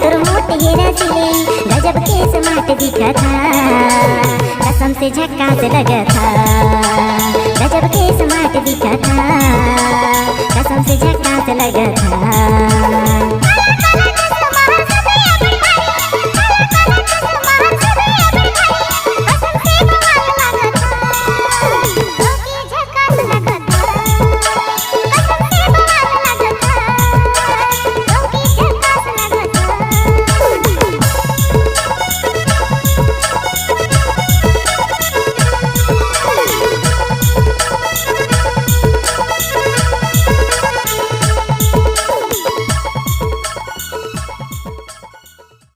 तुर होठ ये रसीले, गजब के स्मार्ट दिखा था, कसम से झक्कास लगा था। गजब के स्मार्ट दिखा था, कसम से झक्कास लगा था।